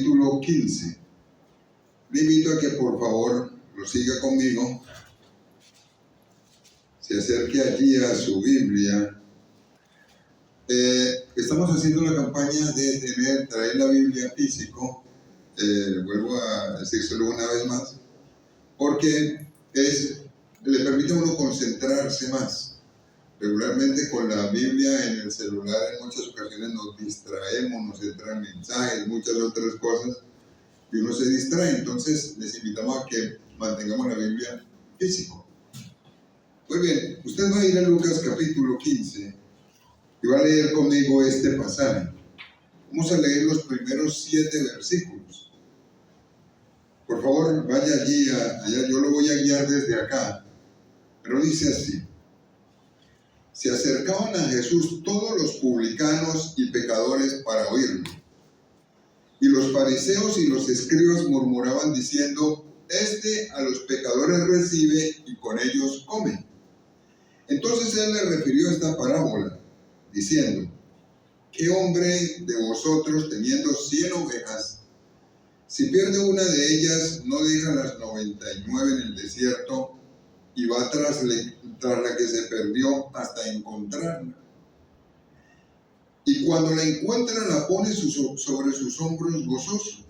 Capítulo 15. Le invito a que por favor lo siga conmigo, se acerque allí a su Biblia. Estamos haciendo la campaña de traer la Biblia físico, vuelvo a decírselo una vez más, porque le permite a uno concentrarse más. Regularmente con la Biblia en el celular en muchas ocasiones nos distraemos, nos entran mensajes, muchas otras cosas, y uno se distrae. Entonces les invitamos a que mantengamos la Biblia físico. Muy bien, usted va a ir a Lucas capítulo 15 y va a leer conmigo este pasaje. Vamos a leer los primeros 7 versículos. Por favor, vaya allí, allá, yo lo voy a guiar desde acá. Pero dice así: se acercaban a Jesús todos los publicanos y pecadores para oírlo. Y los fariseos y los escribas murmuraban diciendo: este a los pecadores recibe y con ellos come. Entonces él le refirió esta parábola, diciendo: ¿qué hombre de vosotros, teniendo 100 ovejas, si pierde una de ellas, no deja las 99 en el desierto y va tras la que se perdió hasta encontrarla? Y cuando la encuentra, la pone sobre sus hombros gozoso.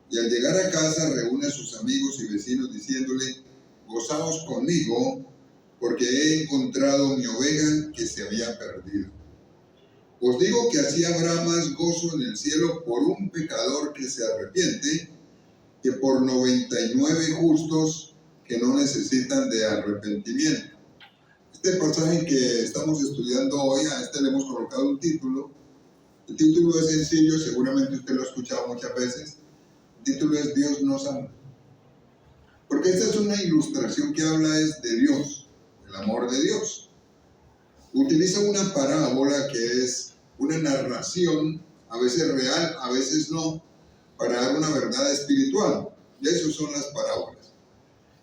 Y al llegar a casa reúne a sus amigos y vecinos diciéndole: gozaos conmigo, porque he encontrado mi oveja que se había perdido. Os digo que así habrá más gozo en el cielo por un pecador que se arrepiente que por 99 justos que no necesitan de arrepentimiento. Este pasaje que estamos estudiando hoy, a este le hemos colocado un título. El título es sencillo, seguramente usted lo ha escuchado muchas veces. El título es Dios nos ama. Porque esta es una ilustración que habla de Dios, del amor de Dios. Utiliza una parábola que es una narración, a veces real, a veces no, para dar una verdad espiritual. Y eso son las parábolas.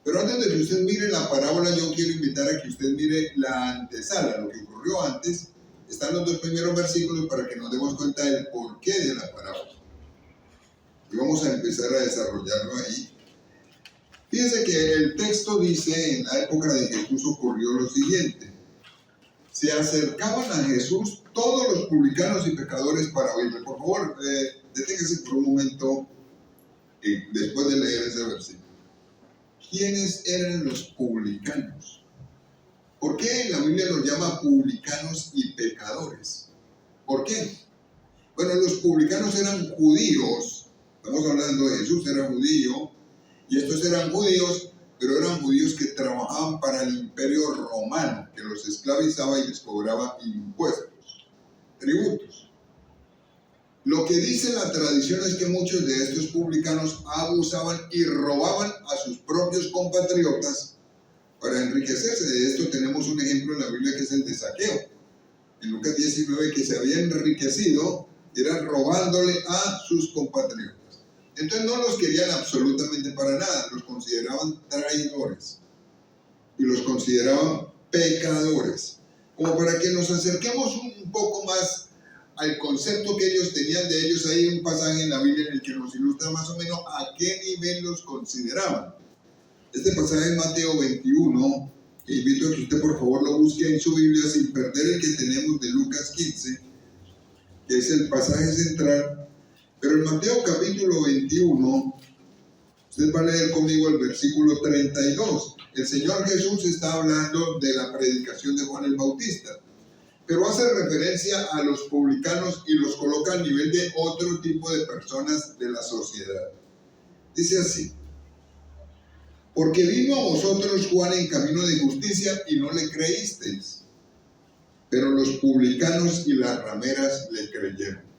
Pero antes de que usted mire la parábola, yo quiero invitar a que usted mire la antesala, lo que ocurrió antes. Están los 2 primeros versículos para que nos demos cuenta del porqué de la parábola. Y vamos a empezar a desarrollarlo ahí. Fíjense que el texto dice: en la época de Jesús ocurrió lo siguiente. Se acercaban a Jesús todos los publicanos y pecadores para oírle. Por favor, deténgase por un momento después de leer ese versículo. ¿Quiénes eran los publicanos? ¿Por qué la Biblia los llama publicanos y pecadores? ¿Por qué? Bueno, los publicanos eran judíos. Estamos hablando de Jesús, era judío. Y estos eran judíos, pero eran judíos que trabajaban para el imperio romano, que los esclavizaba y les cobraba impuestos, tributos. Lo que dice la tradición es que muchos de estos publicanos abusaban y robaban a sus propios compatriotas para enriquecerse. De esto tenemos un ejemplo en la Biblia que es el de Zaqueo. En Lucas 19, que se había enriquecido, era robándole a sus compatriotas. Entonces no los querían absolutamente para nada, los consideraban traidores y los consideraban pecadores. Como para que nos acerquemos un poco más al concepto que ellos tenían de ellos, hay un pasaje en la Biblia en el que nos ilustra más o menos a qué nivel los consideraban. Este pasaje es Mateo 21, que invito a que usted por favor lo busque en su Biblia sin perder el que tenemos de Lucas 15, que es el pasaje central. Pero en Mateo capítulo 21, usted va a leer conmigo el versículo 32. El Señor Jesús está hablando de la predicación de Juan el Bautista, pero hace referencia a los publicanos y los coloca al nivel de otro tipo de personas de la sociedad. Dice así: porque vino a vosotros Juan en camino de justicia y no le creísteis, pero los publicanos y las rameras le creyeron.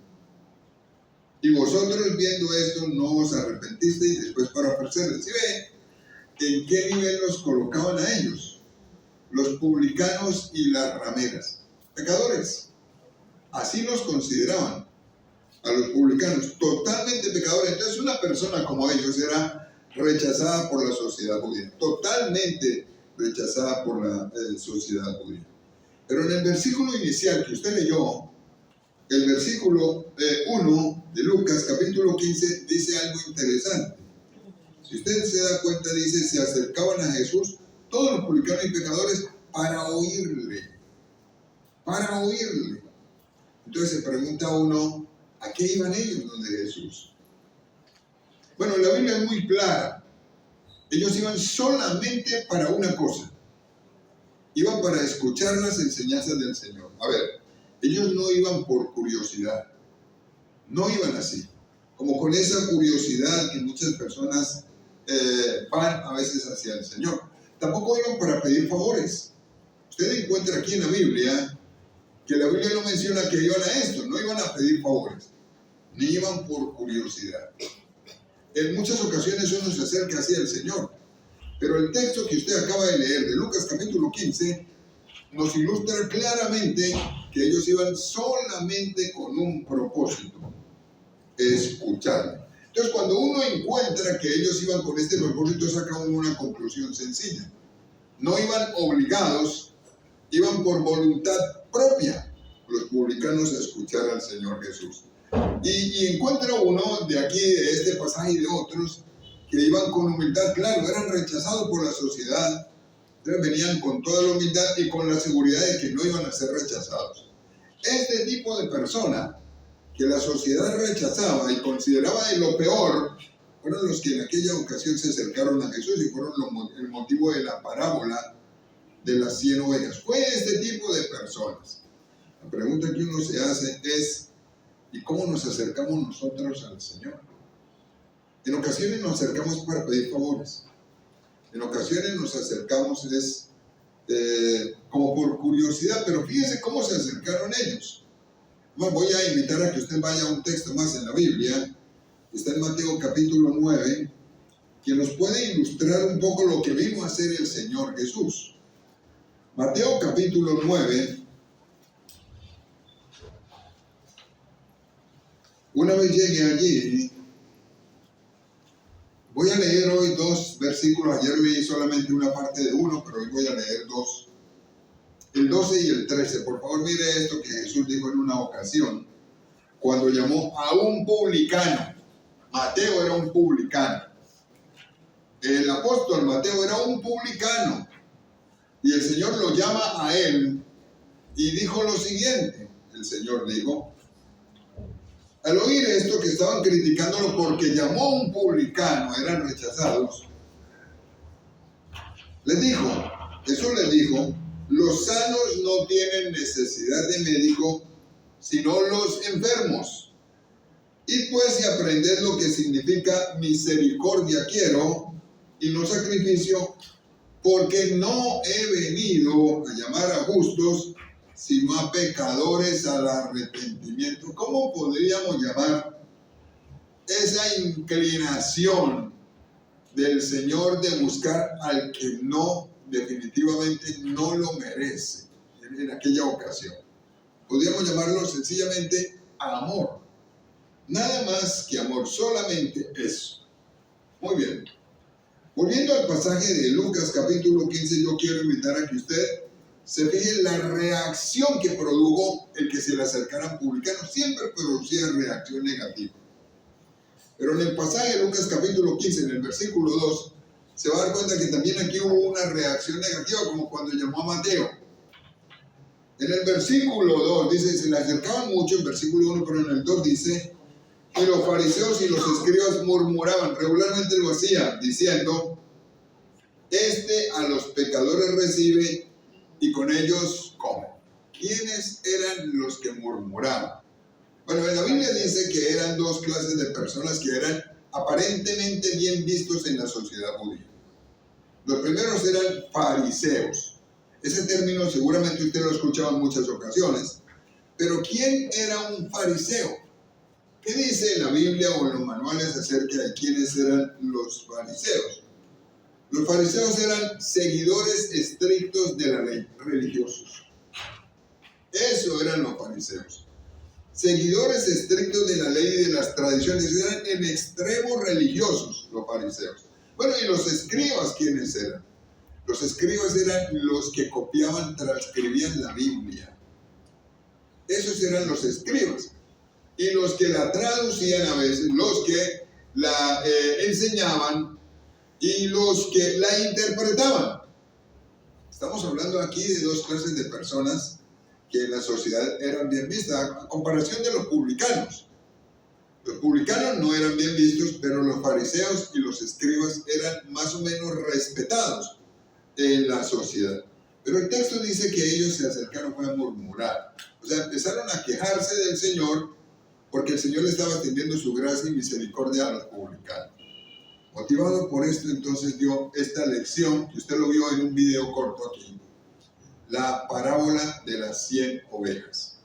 Y vosotros viendo esto no os arrepentisteis después para ofrecerles. ¿Sí ve en qué nivel los colocaban a ellos? Los publicanos y las rameras. Pecadores. Así los consideraban a los publicanos, totalmente pecadores. Entonces una persona como ellos era rechazada por la sociedad judía, totalmente rechazada por la sociedad judía. Pero en el versículo inicial que usted leyó, el versículo 1 de Lucas capítulo 15 dice algo interesante. Si usted se da cuenta, dice, se acercaban a Jesús todos los publicanos y pecadores para oírle. Para oírle. Entonces se pregunta uno, ¿a qué iban ellos donde Jesús? Bueno, la Biblia es muy clara. Ellos iban solamente para una cosa. Iban para escuchar las enseñanzas del Señor. A ver, ellos no iban por curiosidad. No iban así. Como con esa curiosidad que muchas personas van a veces hacia el Señor. Tampoco iban para pedir favores. Usted encuentra aquí en la Biblia que la Biblia no menciona que iban a esto. No iban a pedir favores. Ni iban por curiosidad. En muchas ocasiones uno se acerca hacia el Señor. Pero el texto que usted acaba de leer de Lucas capítulo 15 nos ilustra claramente que ellos iban solamente con un propósito: escucharle. Entonces, cuando uno encuentra que ellos iban con este propósito, saca uno una conclusión sencilla. No iban obligados, iban por voluntad propia los publicanos a escuchar al Señor Jesús. Y encuentra uno de aquí, de este pasaje y de otros, que iban con humildad. Claro, eran rechazados por la sociedad, entonces venían con toda la humildad y con la seguridad de que no iban a ser rechazados. Este tipo de persona que la sociedad rechazaba y consideraba de lo peor, fueron los que en aquella ocasión se acercaron a Jesús y fueron el motivo de la parábola de las 100 ovejas. Fue este tipo de personas. La pregunta que uno se hace es, ¿y cómo nos acercamos nosotros al Señor? En ocasiones nos acercamos para pedir favores. En ocasiones nos acercamos como por curiosidad, pero fíjese cómo se acercaron ellos. Voy a invitar a que usted vaya a un texto más en la Biblia. Está en Mateo capítulo 9, que nos puede ilustrar un poco lo que vino a hacer el Señor Jesús. Mateo capítulo 9. Una vez llegué allí, voy a leer hoy 2 versículos. Ayer leí solamente una parte de uno, pero hoy voy a leer 2. El 12 y el 13. Por favor, mire esto que Jesús dijo en una ocasión, cuando llamó a un publicano. Mateo era un publicano. El apóstol Mateo era un publicano. Y el Señor lo llama a él y dijo lo siguiente. El Señor dijo, al oír esto, que estaban criticándolo porque llamó a un publicano, eran rechazados, Jesús les dijo, los sanos no tienen necesidad de médico, sino los enfermos. Id pues y aprended lo que significa misericordia quiero y no sacrificio, porque no he venido a llamar a justos, sino a pecadores al arrepentimiento. ¿Cómo podríamos llamar esa inclinación del Señor de buscar al que definitivamente no lo merece en aquella ocasión? Podríamos llamarlo sencillamente amor. Nada más que amor, solamente eso. Muy bien. Volviendo al pasaje de Lucas capítulo 15, yo quiero invitar a que usted se fije en la reacción que produjo el que se le acercaran publicanos. Siempre producía reacción negativa. Pero en el pasaje de Lucas capítulo 15, en el versículo 2, se va a dar cuenta que también aquí hubo una reacción negativa, como cuando llamó a Mateo. En el versículo 2 dice, se le acercaban mucho, en versículo 1, pero en el 2 dice, y los fariseos y los escribas murmuraban, regularmente lo hacían, diciendo, a los pecadores recibe y con ellos come. ¿Quiénes eran los que murmuraban? Bueno, en la Biblia dice que eran 2 clases de personas que eran aparentemente bien vistos en la sociedad judía. Los primeros eran fariseos. Ese término seguramente usted lo ha escuchado en muchas ocasiones. Pero ¿quién era un fariseo? ¿Qué dice la Biblia o en los manuales acerca de quiénes eran los fariseos? Los fariseos eran seguidores estrictos de la ley, religiosos. Eso eran los fariseos. Seguidores estrictos de la ley y de las tradiciones, eran en extremo religiosos los fariseos. Bueno, ¿y los escribas quiénes eran? Los escribas eran los que copiaban, transcribían la Biblia. Esos eran los escribas. Y los que la traducían a veces, los que la enseñaban y los que la interpretaban. Estamos hablando aquí de dos clases de personas que en la sociedad eran bien vistas, a comparación de los publicanos. Los publicanos no eran bien vistos, pero los fariseos y los escribas eran más o menos respetados en la sociedad. Pero el texto dice que ellos se acercaron a murmurar. O sea, empezaron a quejarse del Señor porque el Señor le estaba extendiendo su gracia y misericordia a los publicanos. Motivado por esto, entonces dio esta lección, que usted lo vio en un video corto aquí, la parábola de las 100 ovejas.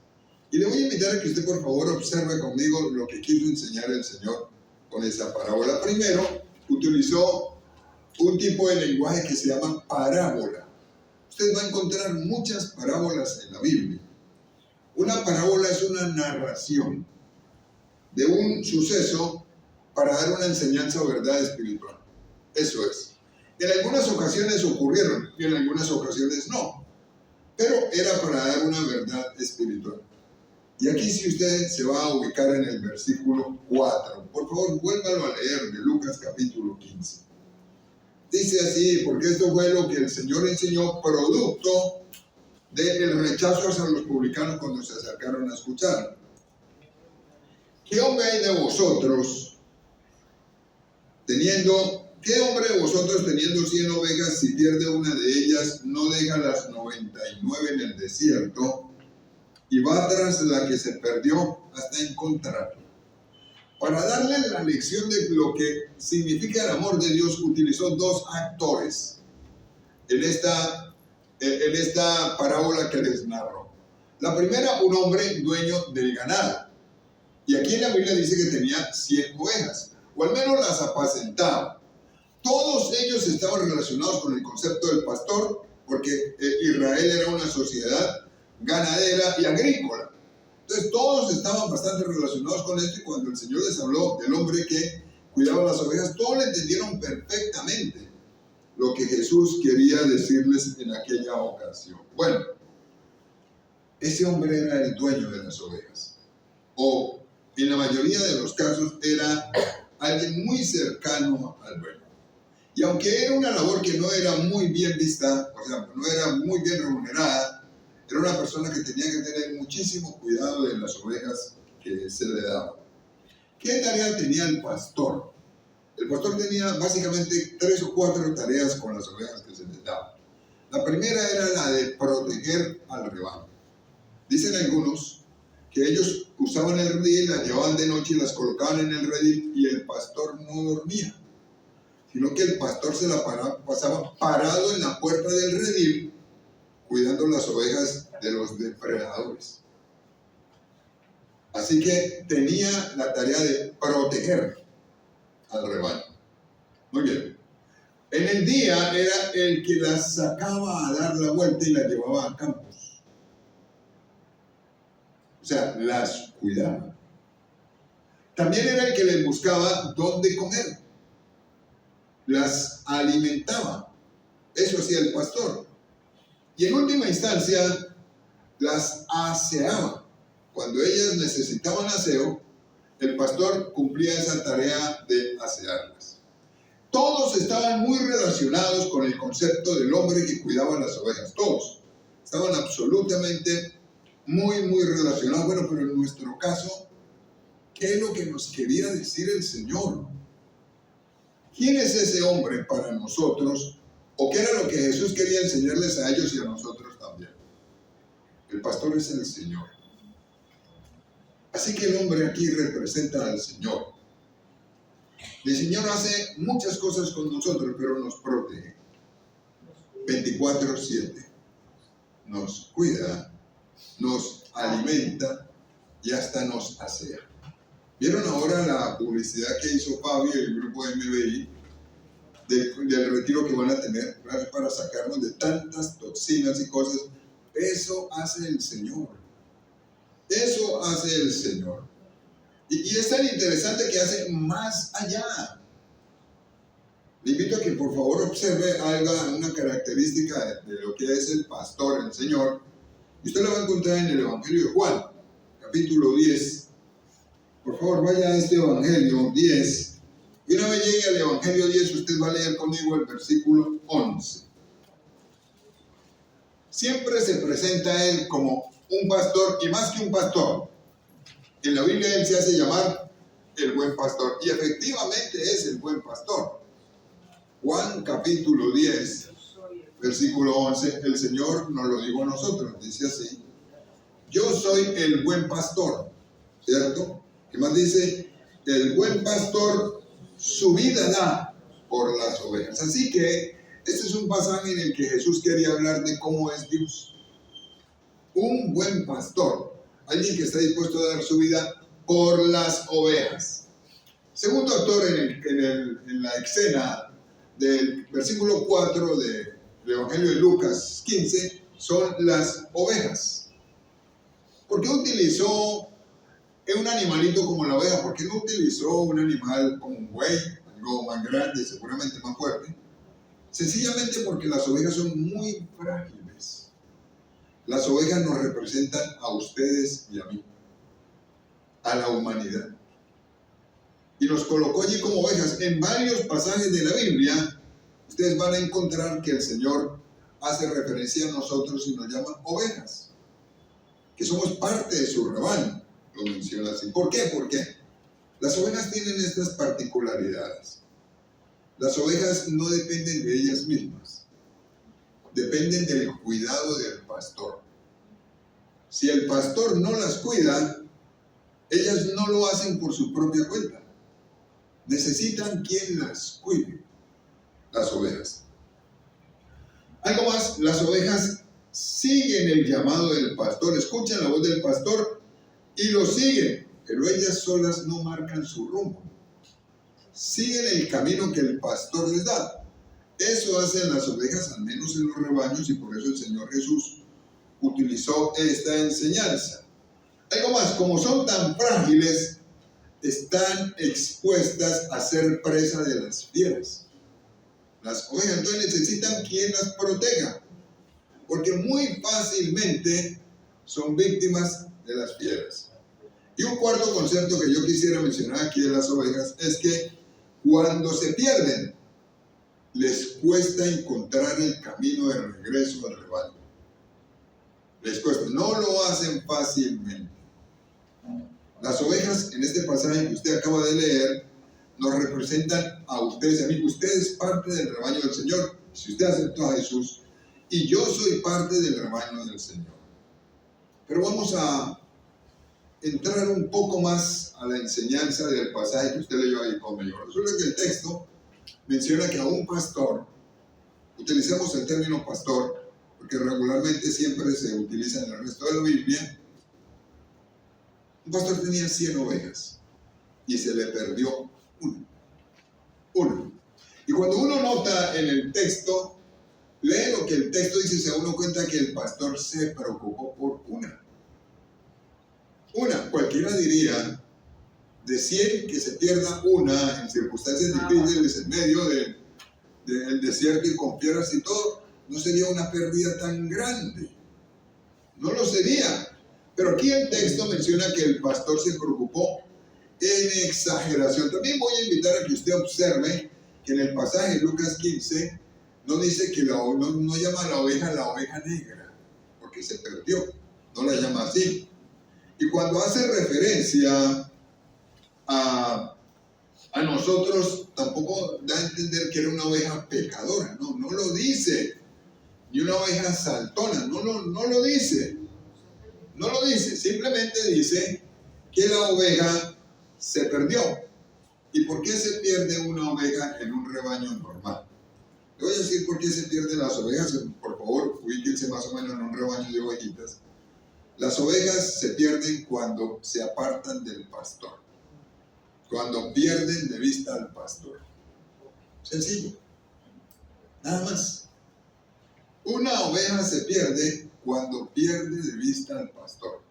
Y le voy a invitar a que usted por favor observe conmigo lo que quiso enseñar el Señor con esa parábola. Primero, utilizó un tipo de lenguaje que se llama parábola. Usted va a encontrar muchas parábolas en la Biblia. Una parábola es una narración de un suceso para dar una enseñanza o verdad espiritual. Eso es. En algunas ocasiones ocurrieron y en algunas ocasiones no. Pero era para dar una verdad espiritual. Y aquí si usted se va a ubicar en el versículo 4, por favor vuélvalo a leer de Lucas capítulo 15. Dice así, porque esto fue lo que el Señor enseñó, producto del rechazo hacia los publicanos cuando se acercaron a escuchar. ¿Qué hombre de vosotros teniendo 100 ovejas, si pierde una de ellas, no deja las 99 en el desierto y va tras la que se perdió hasta encontrarla? Para darle la lección de lo que significa el amor de Dios, utilizó dos actores en esta parábola que les narro. La primera, un hombre dueño del ganado. Y aquí en la Biblia dice que tenía 100 ovejas, o al menos las apacentaba. Todos ellos estaban relacionados con el concepto del pastor, porque Israel era una sociedad ganadera y agrícola. Entonces todos estaban bastante relacionados con esto, y cuando el Señor les habló del hombre que cuidaba las ovejas, todos le entendieron perfectamente lo que Jesús quería decirles en aquella ocasión. Bueno, ese hombre era el dueño de las ovejas, o en la mayoría de los casos era alguien muy cercano al dueño. Y aunque era una labor que no era muy bien vista, o sea, no era muy bien remunerada, era una persona que tenía que tener muchísimo cuidado de las ovejas que se le daban. ¿Qué tarea tenía el pastor? El pastor tenía básicamente 3 o 4 tareas con las ovejas que se les daban. La primera era la de proteger al rebaño. Dicen algunos que ellos usaban el redil, las llevaban de noche y las colocaban en el redil, y el pastor no dormía, sino que el pastor se la pasaba parado en la puerta del redil, cuidando las ovejas de los depredadores. Así que tenía la tarea de proteger al rebaño. Muy bien. En el día era el que las sacaba a dar la vuelta y las llevaba a campos. O sea, las cuidaba. También era el que les buscaba dónde comer. Las alimentaba. Eso hacía el pastor. Y en última instancia, las aseaba. Cuando ellas necesitaban aseo, el pastor cumplía esa tarea de asearlas. Todos estaban muy relacionados con el concepto del hombre que cuidaba las ovejas. Todos estaban absolutamente muy relacionados. Bueno, pero en nuestro caso, ¿qué es lo que nos quería decir el Señor? ¿Quién es ese hombre para nosotros? ¿O qué era lo que Jesús quería enseñarles a ellos y a nosotros también? El pastor es el Señor. Así que el hombre aquí representa al Señor. El Señor hace muchas cosas con nosotros, pero nos protege. 24/7. Nos cuida, nos alimenta y hasta nos asea. ¿Vieron ahora la publicidad que hizo Fabio y el grupo MBI del retiro que van a tener para sacarnos de tantas toxinas y cosas? Eso hace el Señor. Eso hace el Señor. Y es tan interesante que hace más allá. Le invito a que por favor observe una característica de lo que es el pastor, el Señor. Y usted lo va a encontrar en el Evangelio de Juan. capítulo 10. Por favor, vaya a este Evangelio 10. Y una vez llegue al Evangelio 10, usted va a leer conmigo el versículo 11. Siempre se presenta a él como un pastor, y más que un pastor. En la Biblia él se hace llamar el buen pastor, y efectivamente es el buen pastor. Juan capítulo 10, versículo 11, el Señor nos lo dijo a nosotros, dice así: yo soy el buen pastor, ¿cierto? ¿Qué más dice? El buen pastor su vida da por las ovejas. Así que este es un pasaje en el que Jesús quería hablar de cómo es Dios. Un buen pastor, alguien que está dispuesto a dar su vida por las ovejas. Segundo actor en la escena del versículo 4 del Evangelio de Lucas 15 son las ovejas. ¿Por qué utilizó un animalito como la oveja? ¿Por qué no utilizó un animal como un buey, algo más grande, seguramente más fuerte? Sencillamente porque las ovejas son muy frágiles. Las ovejas nos representan a ustedes y a mí, a la humanidad. Y nos colocó allí como ovejas. En varios pasajes de la Biblia, ustedes van a encontrar que el Señor hace referencia a nosotros y nos llama ovejas, que somos parte de su rebaño. Lo menciona así. ¿Por qué? Porque las ovejas tienen estas particularidades. Las ovejas no dependen de ellas mismas, dependen del cuidado del pastor. Si el pastor no las cuida, ellas no lo hacen por su propia cuenta. Necesitan quien las cuide, las ovejas. Algo más, las ovejas siguen el llamado del pastor, escuchan la voz del pastor y lo siguen, pero ellas solas no marcan su rumbo. Siguen el camino que el pastor les da. Eso hacen las ovejas, al menos en los rebaños, y por eso el Señor Jesús utilizó esta enseñanza. Algo más, como son tan frágiles, están expuestas a ser presa de las fieras. Las ovejas entonces necesitan quien las proteja, porque muy fácilmente son víctimas de las fieras. Y un cuarto concepto que yo quisiera mencionar aquí de las ovejas es que cuando se pierden, les cuesta encontrar el camino de regreso al rebaño. Les cuesta, no lo hacen fácilmente. Las ovejas, en este pasaje que usted acaba de leer, nos representan a ustedes y a mí. Usted es parte del rebaño del Señor, si usted aceptó a Jesús, y yo soy parte del rebaño del Señor. Pero vamos a entrar un poco más a la enseñanza del pasaje que usted leyó ahí conmigo. Resulta que el texto menciona que a un pastor, utilicemos el término pastor, porque regularmente siempre se utiliza en el resto de la Biblia. Un pastor tenía 100 ovejas y se le perdió una. Y cuando uno nota en el texto, lee lo que el texto dice, se da uno cuenta que el pastor se preocupó por una. Cualquiera diría, de 100 que se pierda una en circunstancias difíciles en medio del desierto y con piedras y todo, no sería una pérdida tan grande. No lo sería. Pero aquí el texto menciona que el pastor se preocupó en exageración. También voy a invitar a que usted observe que en el pasaje de Lucas 15 no dice que no llama a la oveja negra, porque se perdió, no la llama así. Y cuando hace referencia a nosotros, tampoco da a entender que era una oveja pecadora, no lo dice, ni una oveja saltona, no lo dice. No lo dice, simplemente dice que la oveja se perdió. ¿Y por qué se pierde una oveja en un rebaño normal? Le voy a decir por qué se pierden las ovejas. Por favor, ubíquense más o menos en un rebaño de ovejitas. Las ovejas se pierden cuando se apartan del pastor, cuando pierden de vista al pastor. Sencillo, nada más. Una oveja se pierde cuando pierde de vista al pastor.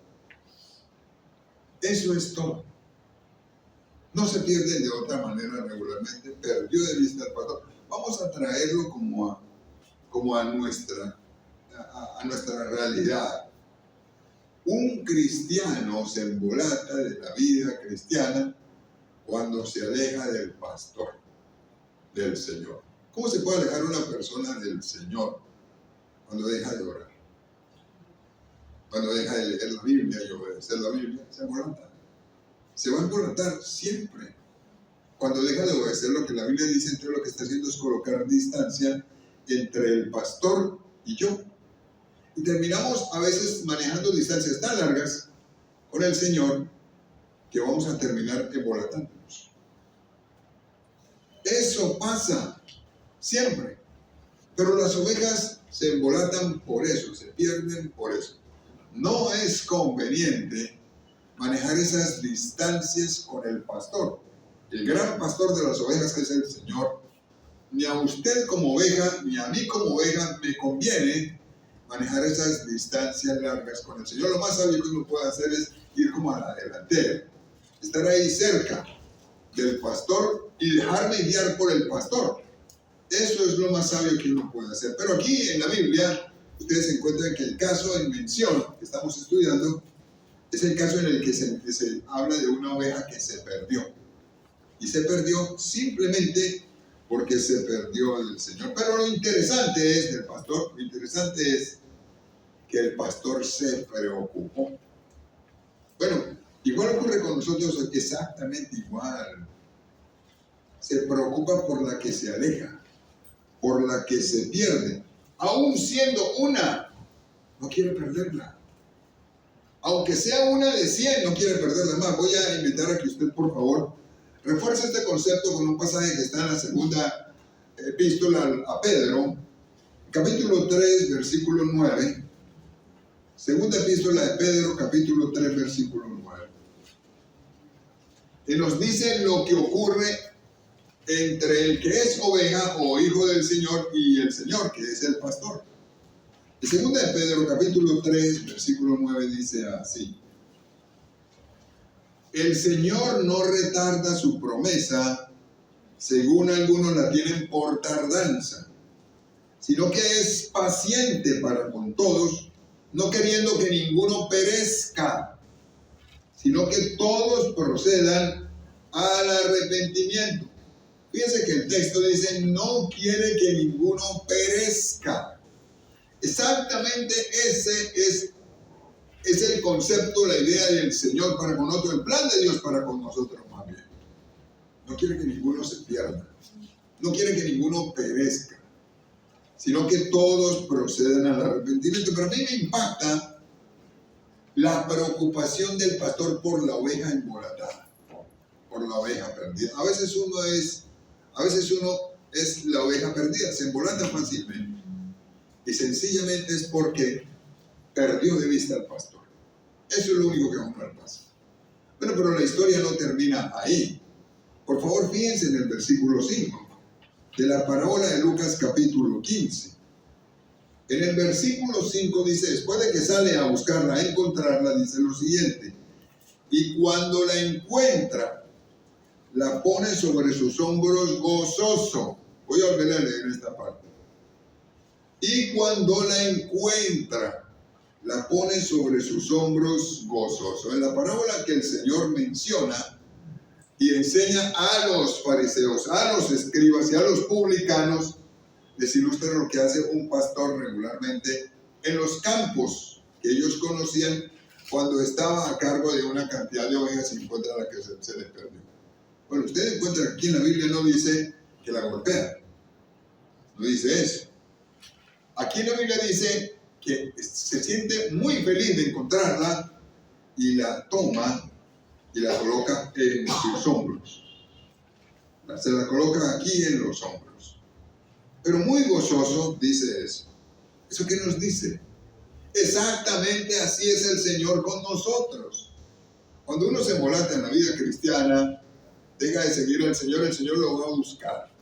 Eso es todo. No se pierde de otra manera regularmente. Perdió de vista al pastor. Vamos a traerlo como a nuestra realidad. Un cristiano se embolata de la vida cristiana cuando se aleja del pastor, del Señor. ¿Cómo se puede alejar una persona del Señor? Cuando deja de orar, cuando deja de leer la Biblia y obedecer la Biblia, se embolata. Se va a embolatar siempre. Cuando deja de obedecer lo que la Biblia dice, entonces lo que está haciendo es colocar distancia entre el pastor y yo. Y terminamos a veces manejando distancias tan largas con el Señor que vamos a terminar embolatándonos. Eso pasa siempre. Pero las ovejas se embolatan por eso, se pierden por eso. No es conveniente manejar esas distancias con el pastor. El gran pastor de las ovejas, que es el Señor. Ni a usted como oveja, ni a mí como oveja me conviene manejar esas distancias largas con el Señor. Lo más sabio que uno puede hacer es ir como a la delantera, estar ahí cerca del pastor y dejarme guiar por el pastor. Eso es lo más sabio que uno puede hacer. Pero aquí en la Biblia, ustedes encuentran que el caso en mención que estamos estudiando es el caso en el que se habla de una oveja que se perdió. Y se perdió simplemente porque se perdió del Señor. Pero lo interesante es del pastor, lo interesante es que el pastor se preocupó. Bueno, igual ocurre con nosotros, exactamente igual. Se preocupa por la que se aleja, por la que se pierde. Aún siendo una, no quiere perderla. Aunque sea una de 100, no quiere perderla más. Voy a invitar a que usted, por favor, refuerce este concepto con un pasaje que está en la segunda epístola a Pedro, capítulo 3, versículo 9. Segunda epístola de Pedro, capítulo 3, versículo 9. Y nos dice lo que ocurre entre el que es oveja o hijo del Señor y el Señor, que es el pastor. En segunda de Pedro, capítulo 3, versículo 9, dice así: el Señor no retarda su promesa, según algunos la tienen por tardanza, sino que es paciente para con todos, no queriendo que ninguno perezca, sino que todos procedan al arrepentimiento. Fíjense que el texto dice, no quiere que ninguno perezca. Exactamente ese es el concepto, la idea del Señor para con nosotros, el plan de Dios para con nosotros más bien. No quiere que ninguno se pierda, no quiere que ninguno perezca, sino que todos procedan al arrepentimiento. Pero a mí me impacta la preocupación del pastor por la oveja embolatada, por la oveja perdida. A veces uno es la oveja perdida, se embolata fácilmente. Y sencillamente es porque perdió de vista al pastor. Eso es lo único que a uno le pasa. Bueno, pero la historia no termina ahí. Por favor, fíjense en el versículo 5 de la parábola de Lucas capítulo 15. En el versículo 5 dice, después de que sale a buscarla, a encontrarla, dice lo siguiente: y cuando la encuentra, la pone sobre sus hombros gozoso. Voy a volver a leer esta parte. Y cuando la encuentra, la pone sobre sus hombros gozoso. En la parábola que el Señor menciona y enseña a los fariseos, a los escribas y a los publicanos, les ilustra lo que hace un pastor regularmente en los campos que ellos conocían cuando estaba a cargo de una cantidad de ovejas y encuentra la que se les perdió. Bueno, usted encuentra aquí en la Biblia no dice que la golpea, no dice eso. Aquí en la Biblia dice que se siente muy feliz de encontrarla y la toma y la coloca en sus hombros. Se la coloca aquí en los hombros. Pero muy gozoso dice eso. ¿Eso qué nos dice? Exactamente así es el Señor con nosotros. Cuando uno se embolata en la vida cristiana, deja de seguir al Señor, el Señor lo va a buscar.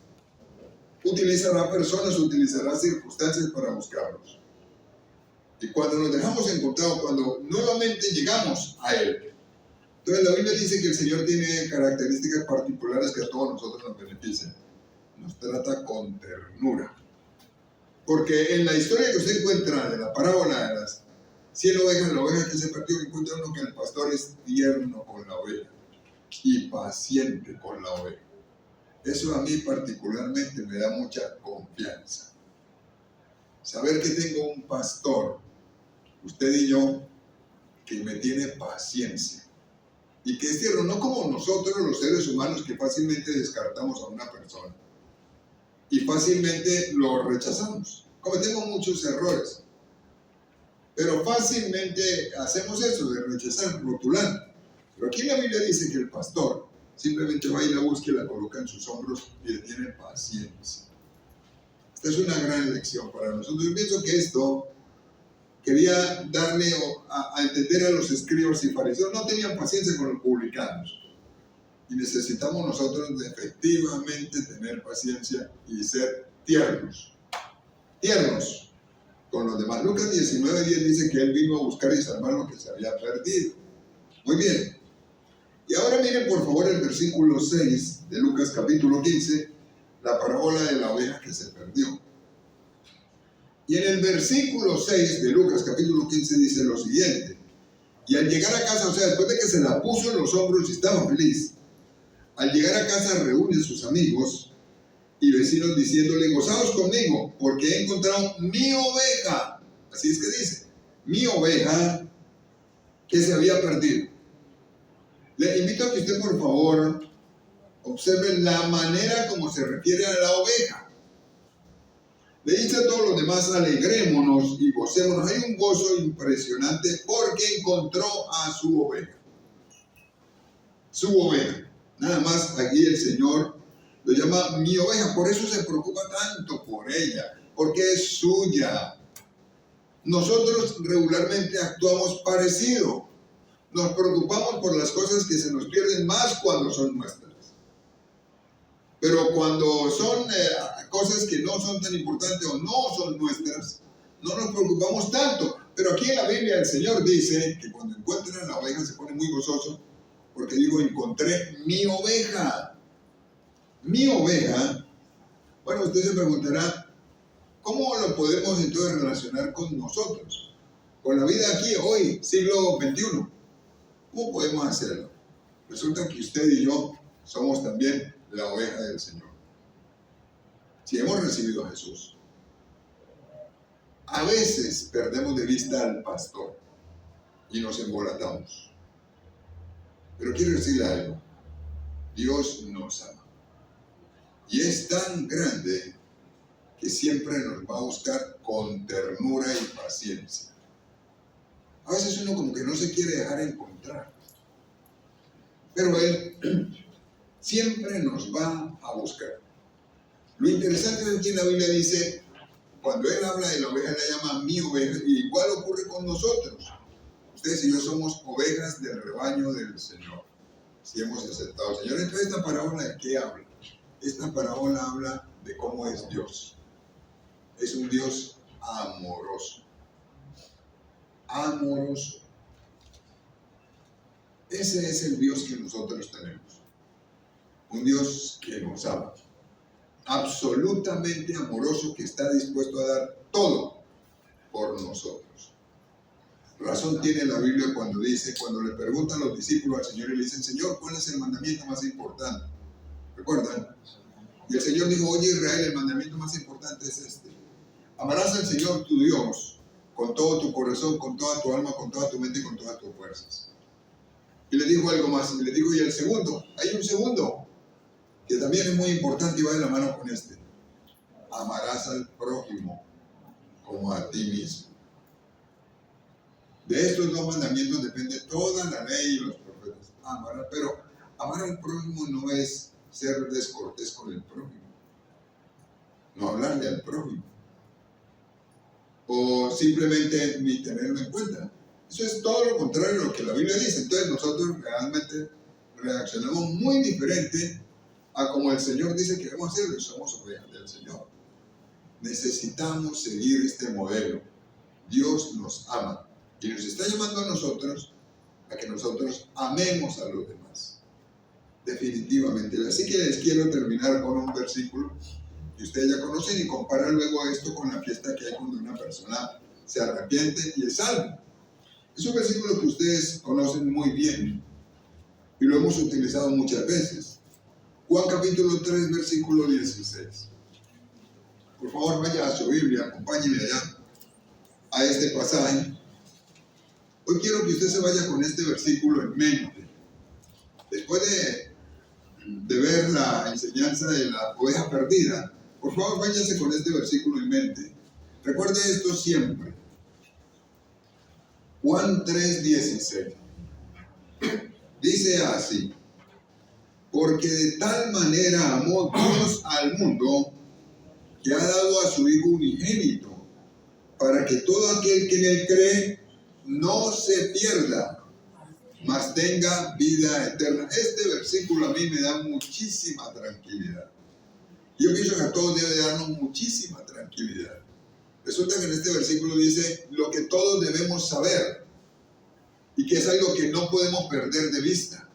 Utilizará personas, utilizará circunstancias para buscarlos. Y cuando nos dejamos encontrar, cuando nuevamente llegamos a Él, entonces la Biblia dice que el Señor tiene características particulares que a todos nosotros nos benefician. Nos trata con ternura. Porque en la historia que usted encuentra de la parábola 100 ovejas, la oveja que se perdió, encuentra uno que el pastor es tierno con la oveja y paciente con la oveja. Eso a mí particularmente me da mucha confianza. Saber que tengo un pastor, usted y yo, que me tiene paciencia. Y que es tierno, no como nosotros los seres humanos que fácilmente descartamos a una persona. Y fácilmente lo rechazamos. Cometemos muchos errores. Pero fácilmente hacemos eso de rechazar, rotular. Pero aquí la Biblia dice que el pastor simplemente va y la busca y la coloca en sus hombros y le tiene paciencia. Esta es una gran lección para nosotros. Yo pienso que esto quería darle a entender a los escribas y fariseos. No tenían paciencia con los publicanos. Y necesitamos nosotros de efectivamente tener paciencia y ser tiernos. Tiernos con los demás. Lucas 19:10 dice que él vino a buscar y salvar lo que se había perdido. Muy bien. Y ahora miren por favor el versículo 6 de Lucas capítulo 15, la parábola de la oveja que se perdió. Y en el versículo 6 de Lucas capítulo 15 dice lo siguiente: y al llegar a casa, o sea, después de que se la puso en los hombros y estaba feliz, al llegar a casa reúne a sus amigos y vecinos diciéndole: gozaos conmigo, porque he encontrado mi oveja. Así es que dice, mi oveja que se había perdido. Le invito a que usted por favor observe la manera como se refiere a la oveja. Le dice a todos los demás: alegrémonos y gocémonos. Hay un gozo impresionante porque encontró a su oveja. Su oveja. Nada más aquí el Señor lo llama mi oveja. Por eso se preocupa tanto por ella, porque es suya. Nosotros regularmente actuamos parecido. Nos preocupamos por las cosas que se nos pierden más cuando son nuestras. Pero cuando son cosas que no son tan importantes o no son nuestras, no nos preocupamos tanto. Pero aquí en la Biblia el Señor dice que cuando encuentran a la oveja se pone muy gozoso, porque digo, encontré mi oveja. Mi oveja. Bueno, usted se preguntará, ¿cómo lo podemos entonces relacionar con nosotros? Con la vida aquí, hoy, siglo XXI. ¿Cómo podemos hacerlo? Resulta que usted y yo somos también la oveja del Señor. Si hemos recibido a Jesús, a veces perdemos de vista al pastor y nos embolatamos. Pero quiero decirle algo: Dios nos ama. Y es tan grande que siempre nos va a buscar con ternura y paciencia. A veces uno como que no se quiere dejar encontrar. Pero Él siempre nos va a buscar. Lo interesante es que la Biblia dice, cuando Él habla de la oveja, la llama mi oveja, y igual ocurre con nosotros. Ustedes y yo somos ovejas del rebaño del Señor, si hemos aceptado al Señor. Entonces, ¿esta parábola de qué habla? Esta parábola habla de cómo es Dios. Es un Dios amoroso. Amoroso. Ese es el Dios que nosotros tenemos. Un Dios que nos ama. Absolutamente amoroso, que está dispuesto a dar todo por nosotros. Razón tiene la Biblia cuando dice, cuando le preguntan los discípulos al Señor y le dicen: Señor, ¿cuál es el mandamiento más importante? ¿Recuerdan? Y el Señor dijo: oye Israel, el mandamiento más importante es este: amarás al Señor tu Dios con todo tu corazón, con toda tu alma, con toda tu mente y con todas tus fuerzas. Y le dijo algo más, y le dijo: y el segundo, hay un segundo que también es muy importante y va de la mano con este: amarás al prójimo como a ti mismo. De estos dos mandamientos depende toda la ley y los profetas. Pero amar al prójimo no es ser descortés con el prójimo, no hablarle al prójimo, o simplemente ni tenerlo en cuenta. Eso es todo lo contrario a lo que la Biblia dice. Entonces nosotros realmente reaccionamos muy diferente a como el Señor dice que debemos hacerlo. Somos ovejas del Señor. Necesitamos seguir este modelo. Dios nos ama y nos está llamando a nosotros a que nosotros amemos a los demás. Definitivamente. Así que les quiero terminar con un versículo que ustedes ya conocen y comparar luego esto con la fiesta que hay cuando una persona se arrepiente y es salvo. Es un versículo que ustedes conocen muy bien y lo hemos utilizado muchas veces. Juan capítulo 3, versículo 16. Por favor, vaya a su Biblia, acompáñeme allá a este pasaje. Hoy quiero que usted se vaya con este versículo en mente. Después de ver la enseñanza de la oveja perdida, por favor, váyase con este versículo en mente. Recuerde esto siempre. Juan 3, 16. Dice así: porque de tal manera amó Dios al mundo, que ha dado a su Hijo unigénito, para que todo aquel que en él cree no se pierda, mas tenga vida eterna. Este versículo a mí me da muchísima tranquilidad. Yo pienso que a todos debe darnos muchísima tranquilidad. Resulta que en este versículo dice lo que todos debemos saber y que es algo que no podemos perder de vista.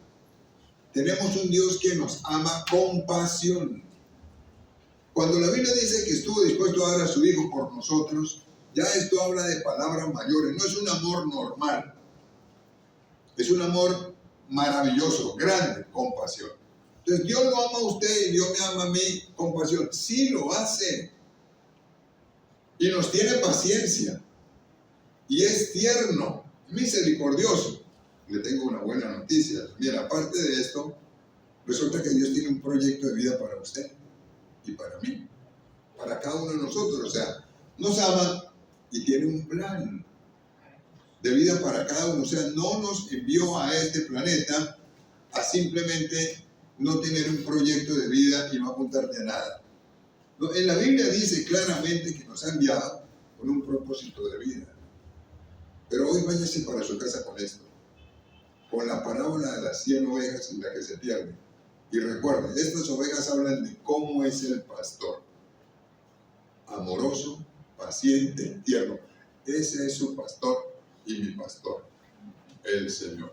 Tenemos un Dios que nos ama con pasión. Cuando la Biblia dice que estuvo dispuesto a dar a su Hijo por nosotros, ya esto habla de palabras mayores. No es un amor normal. Es un amor maravilloso, grande, con pasión. Entonces Dios lo ama a usted y Dios me ama a mí con pasión. Sí lo hace. Y nos tiene paciencia. Y es tierno, misericordioso. Le tengo una buena noticia. Bien, aparte de esto, resulta que Dios tiene un proyecto de vida para usted y para mí, para cada uno de nosotros. O sea, nos ama y tiene un plan de vida para cada uno. O sea, no nos envió a este planeta a simplemente no tener un proyecto de vida y no apuntarte a nada. No, en la Biblia dice claramente que nos ha enviado con un propósito de vida. Pero hoy váyase para su casa con esto, con la parábola de las 100 ovejas y la que se pierde. Y recuerden, estas ovejas hablan de cómo es el pastor. Amoroso, paciente, tierno. Ese es su pastor y mi pastor, el Señor.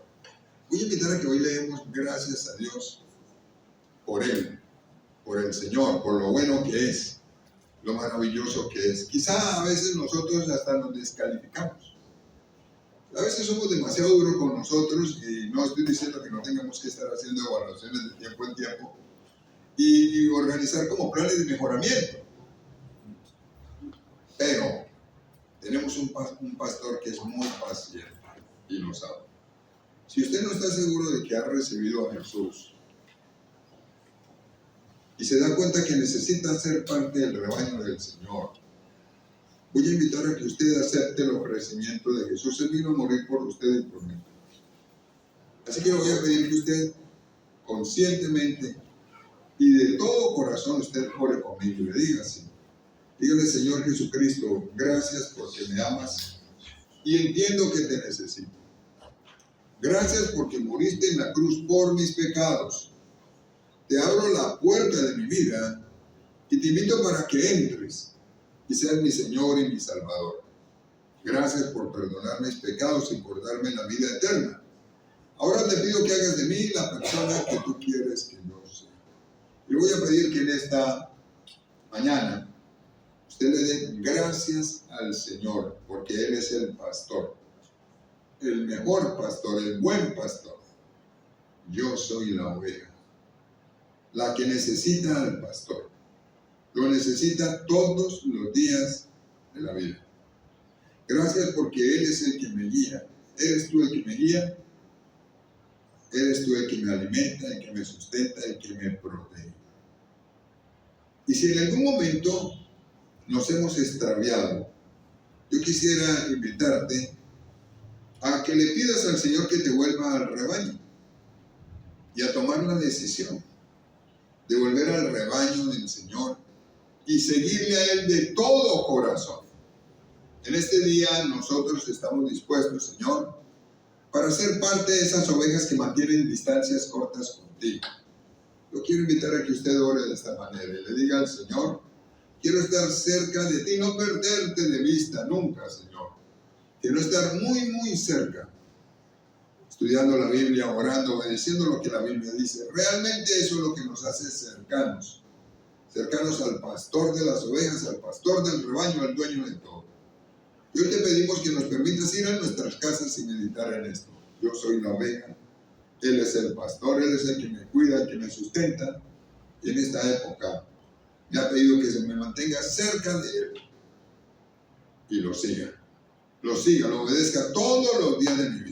Voy a invitar a que hoy leemos gracias a Dios por Él, por el Señor, por lo bueno que es, lo maravilloso que es. Quizá a veces nosotros hasta nos descalificamos. A veces somos demasiado duros con nosotros y no estoy diciendo que no tengamos que estar haciendo evaluaciones de tiempo en tiempo y organizar como planes de mejoramiento. Pero tenemos un pastor que es muy paciente y lo sabe. Si usted no está seguro de que ha recibido a Jesús y se da cuenta que necesita ser parte del rebaño del Señor, voy a invitar a que usted acepte el ofrecimiento de Jesús. Él vino a morir por usted y por mí. Así que le voy a pedir que usted conscientemente y de todo corazón usted ore conmigo y le diga así. Dígale: Señor Jesucristo, gracias porque me amas y entiendo que te necesito. Gracias porque moriste en la cruz por mis pecados. Te abro la puerta de mi vida y te invito para que entres y seas mi Señor y mi Salvador. Gracias por perdonar mis pecados y por darme la vida eterna. Ahora te pido que hagas de mí la persona que tú quieres que yo sea. Y le voy a pedir que en esta mañana usted le dé gracias al Señor, porque Él es el pastor, el mejor pastor, el buen pastor. Yo soy la oveja, la que necesita al pastor. Lo necesita todos los días de la vida. Gracias porque Él es el que me guía. ¿Eres tú el que me guía? Eres tú el que me alimenta, el que me sustenta, el que me protege. Y si en algún momento nos hemos extraviado, yo quisiera invitarte a que le pidas al Señor que te vuelva al rebaño y a tomar la decisión de volver al rebaño del Señor y seguirle a Él de todo corazón. En este día nosotros estamos dispuestos, Señor, para ser parte de esas ovejas que mantienen distancias cortas contigo. Yo quiero invitar a que usted ore de esta manera y le diga al Señor: quiero estar cerca de ti, no perderte de vista nunca, Señor. Quiero estar muy, muy cerca, estudiando la Biblia, orando, obedeciendo lo que la Biblia dice. Realmente eso es lo que nos hace cercanos. Cercanos al pastor de las ovejas, al pastor del rebaño, al dueño de todo. Y hoy te pedimos que nos permitas ir a nuestras casas y meditar en esto. Yo soy la oveja, Él es el pastor, Él es el que me cuida, el que me sustenta. Y en esta época me ha pedido que se me mantenga cerca de Él y lo siga, lo obedezca todos los días de mi vida.